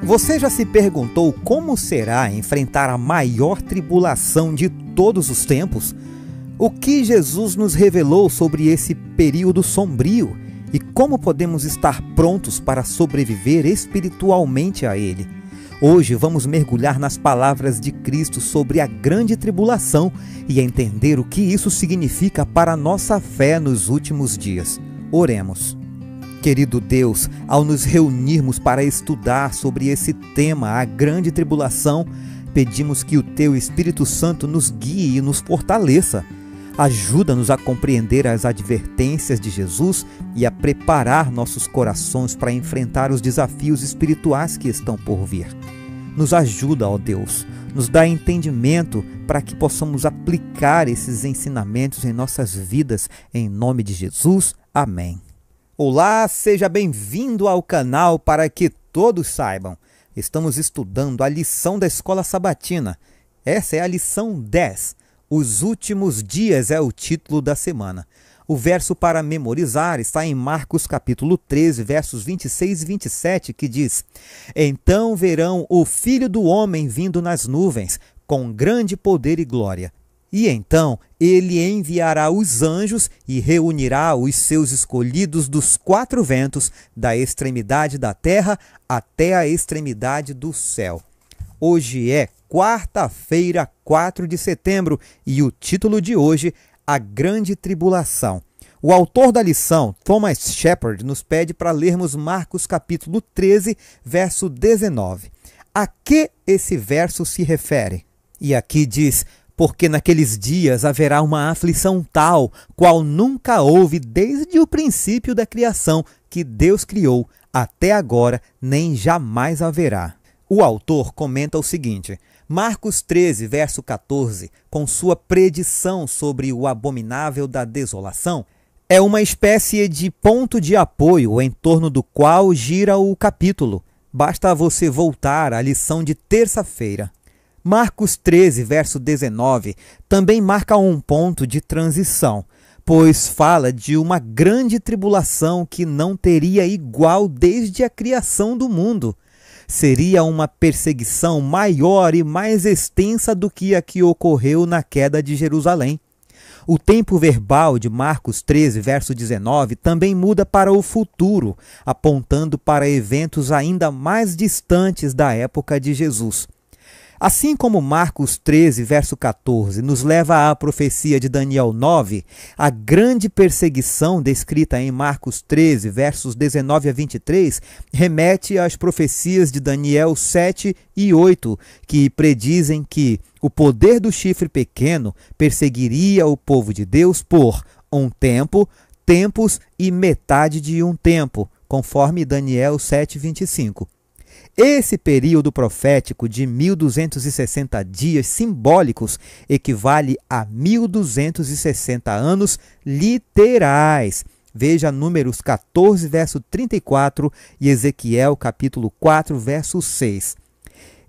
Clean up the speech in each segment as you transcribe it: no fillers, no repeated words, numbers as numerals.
Você já se perguntou como será enfrentar a maior tribulação de todos os tempos? O que Jesus nos revelou sobre esse período sombrio e como podemos estar prontos para sobreviver espiritualmente a ele? Hoje vamos mergulhar nas palavras de Cristo sobre a grande tribulação e entender o que isso significa para a nossa fé nos últimos dias. Oremos. Querido Deus, ao nos reunirmos para estudar sobre esse tema, a grande tribulação, pedimos que o Teu Espírito Santo nos guie e nos fortaleça. Ajuda-nos a compreender as advertências de Jesus e a preparar nossos corações para enfrentar os desafios espirituais que estão por vir. Nos ajuda, ó Deus, nos dá entendimento para que possamos aplicar esses ensinamentos em nossas vidas, em nome de Jesus. Amém. Olá, seja bem-vindo ao canal Para Que Todos Saibam. Estamos estudando a lição da Escola Sabatina. Essa é a lição 10. Os últimos dias é o título da semana. O verso para memorizar está em Marcos capítulo 13, versos 26 e 27, que diz: Então verão o Filho do Homem vindo nas nuvens, com grande poder e glória. E então ele enviará os anjos e reunirá os seus escolhidos dos quatro ventos, da extremidade da terra até a extremidade do céu. Hoje é quarta-feira, 4 de setembro, e o título de hoje, A Grande Tribulação. O autor da lição, Thomas Shepard, nos pede para lermos Marcos capítulo 13, verso 19. A que esse verso se refere? E aqui diz: porque naqueles dias haverá uma aflição tal, qual nunca houve desde o princípio da criação que Deus criou, até agora nem jamais haverá. O autor comenta o seguinte: Marcos 13, verso 14, com sua predição sobre o abominável da desolação, é uma espécie de ponto de apoio em torno do qual gira o capítulo. Basta você voltar à lição de terça-feira. Marcos 13, verso 19, também marca um ponto de transição, pois fala de uma grande tribulação que não teria igual desde a criação do mundo. Seria uma perseguição maior e mais extensa do que a que ocorreu na queda de Jerusalém. O tempo verbal de Marcos 13, verso 19, também muda para o futuro, apontando para eventos ainda mais distantes da época de Jesus. Assim como Marcos 13, verso 14, nos leva à profecia de Daniel 9, a grande perseguição descrita em Marcos 13, versos 19 a 23, remete às profecias de Daniel 7 e 8, que predizem que o poder do chifre pequeno perseguiria o povo de Deus por um tempo, tempos e metade de um tempo, conforme Daniel 7, 25. Esse período profético de 1260 dias simbólicos equivale a 1260 anos literais. Veja Números 14, verso 34 e Ezequiel capítulo 4, verso 6.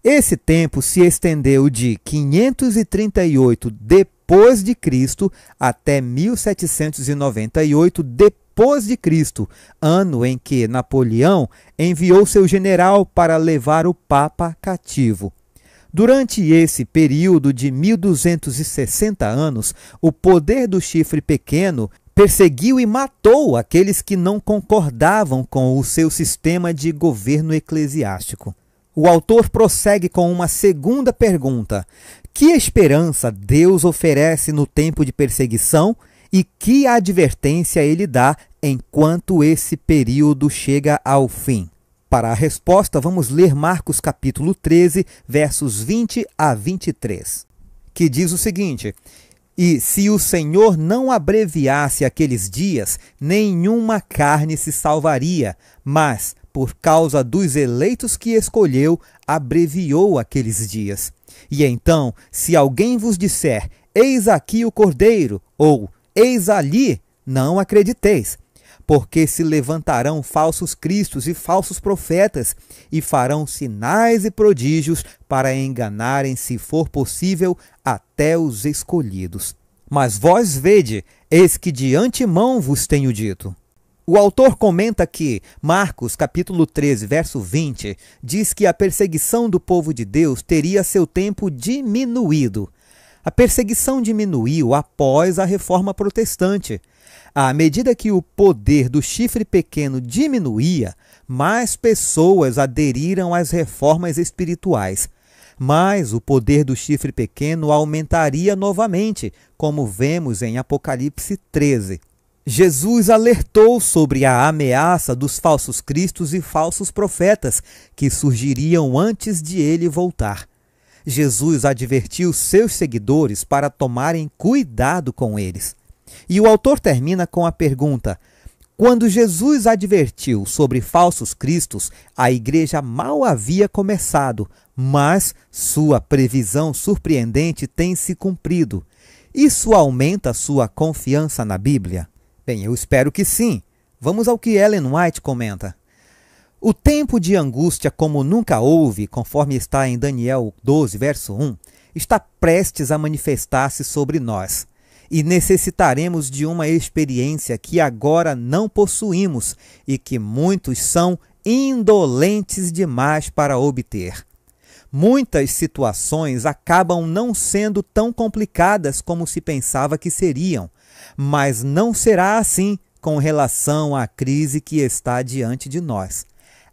Esse tempo se estendeu de 538 depois de Cristo até 1798 depois de Cristo, ano em que Napoleão enviou seu general para levar o Papa cativo. Durante esse período de 1260 anos, o poder do chifre pequeno perseguiu e matou aqueles que não concordavam com o seu sistema de governo eclesiástico. O autor prossegue com uma segunda pergunta: que esperança Deus oferece no tempo de perseguição e que advertência ele dá enquanto esse período chega ao fim? Para a resposta, vamos ler Marcos capítulo 13, versos 20 a 23, que diz o seguinte: E se o Senhor não abreviasse aqueles dias, nenhuma carne se salvaria, mas, por causa dos eleitos que escolheu, abreviou aqueles dias. E então, se alguém vos disser, eis aqui o Cordeiro, ou eis ali, não acrediteis, porque se levantarão falsos cristos e falsos profetas, e farão sinais e prodígios para enganarem, se for possível, até os escolhidos. Mas vós vede, eis que de antemão vos tenho dito. O autor comenta que Marcos, capítulo 13, verso 20, diz que a perseguição do povo de Deus teria seu tempo diminuído. A perseguição diminuiu após a Reforma Protestante. À medida que o poder do chifre pequeno diminuía, mais pessoas aderiram às reformas espirituais. Mas o poder do chifre pequeno aumentaria novamente, como vemos em Apocalipse 13. Jesus alertou sobre a ameaça dos falsos cristos e falsos profetas que surgiriam antes de ele voltar. Jesus advertiu seus seguidores para tomarem cuidado com eles. E o autor termina com a pergunta: quando Jesus advertiu sobre falsos cristos, a igreja mal havia começado, mas sua previsão surpreendente tem se cumprido. Isso aumenta sua confiança na Bíblia? Bem, eu espero que sim. Vamos ao que Ellen White comenta. O tempo de angústia como nunca houve, conforme está em Daniel 12, verso 1, está prestes a manifestar-se sobre nós. E necessitaremos de uma experiência que agora não possuímos e que muitos são indolentes demais para obter. Muitas situações acabam não sendo tão complicadas como se pensava que seriam, mas não será assim com relação à crise que está diante de nós.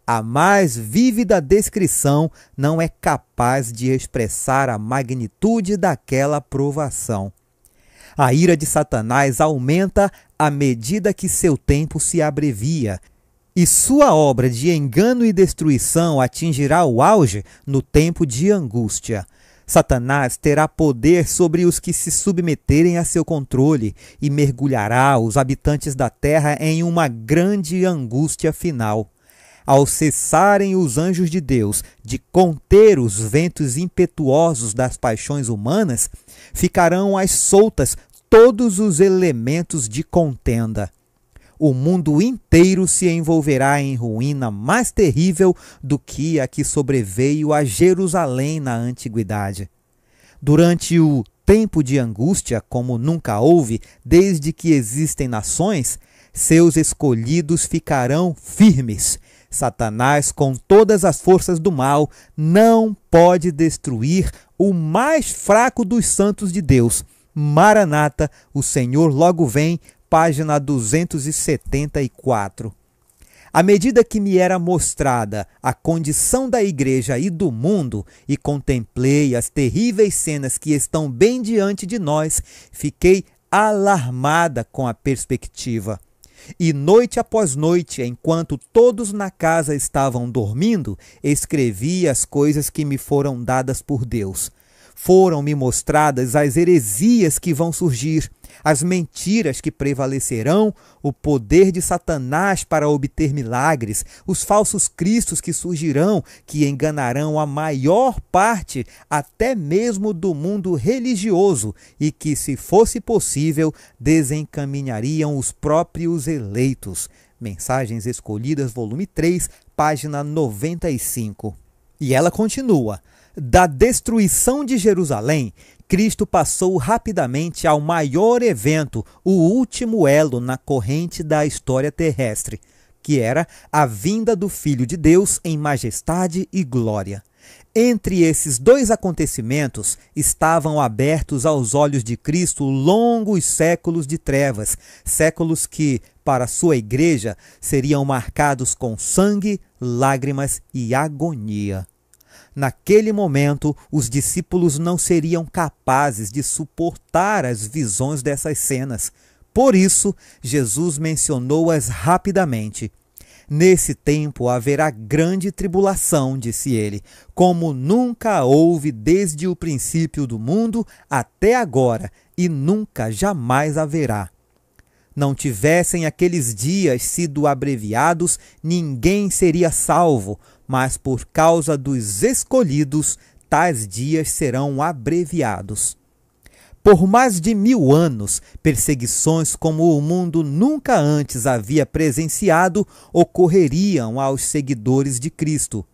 A mais vívida descrição não é capaz de expressar a magnitude daquela provação. A ira de Satanás aumenta à medida que seu tempo se abrevia, e sua obra de engano e destruição atingirá o auge no tempo de angústia. Satanás terá poder sobre os que se submeterem a seu controle e mergulhará os habitantes da terra em uma grande angústia final. Ao cessarem os anjos de Deus de conter os ventos impetuosos das paixões humanas, ficarão às soltas todos os elementos de contenda. O mundo inteiro se envolverá em ruína mais terrível do que a que sobreveio a Jerusalém na antiguidade. Durante o tempo de angústia, como nunca houve desde que existem nações, seus escolhidos ficarão firmes. Satanás, com todas as forças do mal, não pode destruir o mais fraco dos santos de Deus. Maranata, o Senhor logo vem, página 274. À medida que me era mostrada a condição da igreja e do mundo, e contemplei as terríveis cenas que estão bem diante de nós, fiquei alarmada com a perspectiva. E noite após noite, enquanto todos na casa estavam dormindo, escrevi as coisas que me foram dadas por Deus. Foram-me mostradas as heresias que vão surgir, as mentiras que prevalecerão, o poder de Satanás para obter milagres, os falsos cristos que surgirão, que enganarão a maior parte até mesmo do mundo religioso e que, se fosse possível, desencaminhariam os próprios eleitos. Mensagens Escolhidas, volume 3, página 95. E ela continua: da destruição de Jerusalém, Cristo passou rapidamente ao maior evento, o último elo na corrente da história terrestre, que era a vinda do Filho de Deus em majestade e glória. Entre esses dois acontecimentos estavam abertos aos olhos de Cristo longos séculos de trevas, séculos que, para sua igreja, seriam marcados com sangue, lágrimas e agonia. Naquele momento, os discípulos não seriam capazes de suportar as visões dessas cenas. Por isso, Jesus mencionou-as rapidamente. Nesse tempo haverá grande tribulação, disse ele, como nunca houve desde o princípio do mundo até agora, e nunca jamais haverá. Não tivessem aqueles dias sido abreviados, ninguém seria salvo, mas por causa dos escolhidos, tais dias serão abreviados. Por mais de 1000 anos, perseguições como o mundo nunca antes havia presenciado ocorreriam aos seguidores de Cristo.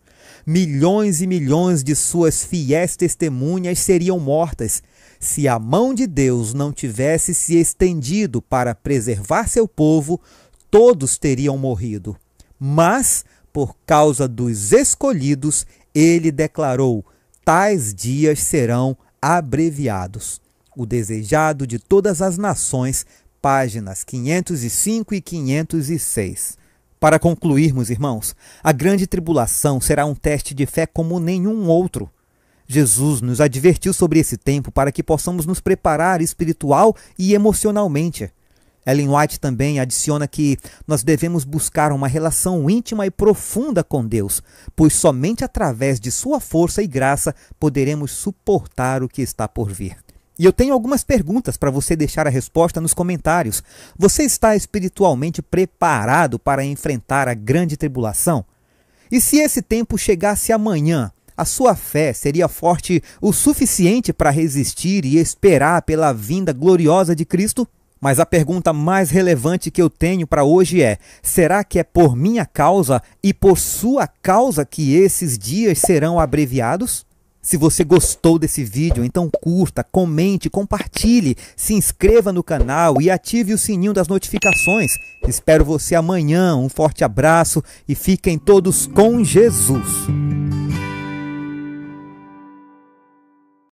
Milhões e milhões de suas fiéis testemunhas seriam mortas. Se a mão de Deus não tivesse se estendido para preservar seu povo, todos teriam morrido. Mas, por causa dos escolhidos, ele declarou: tais dias serão abreviados. O desejado de todas as nações, páginas 505 e 506. Para concluirmos, irmãos, a grande tribulação será um teste de fé como nenhum outro. Jesus nos advertiu sobre esse tempo para que possamos nos preparar espiritual e emocionalmente. Ellen White também adiciona que nós devemos buscar uma relação íntima e profunda com Deus, pois somente através de sua força e graça poderemos suportar o que está por vir. E eu tenho algumas perguntas para você deixar a resposta nos comentários. Você está espiritualmente preparado para enfrentar a grande tribulação? E se esse tempo chegasse amanhã, a sua fé seria forte o suficiente para resistir e esperar pela vinda gloriosa de Cristo? Mas a pergunta mais relevante que eu tenho para hoje é: será que é por minha causa e por sua causa que esses dias serão abreviados? Se você gostou desse vídeo, então curta, comente, compartilhe, se inscreva no canal e ative o sininho das notificações. Espero você amanhã. Um forte abraço e fiquem todos com Jesus.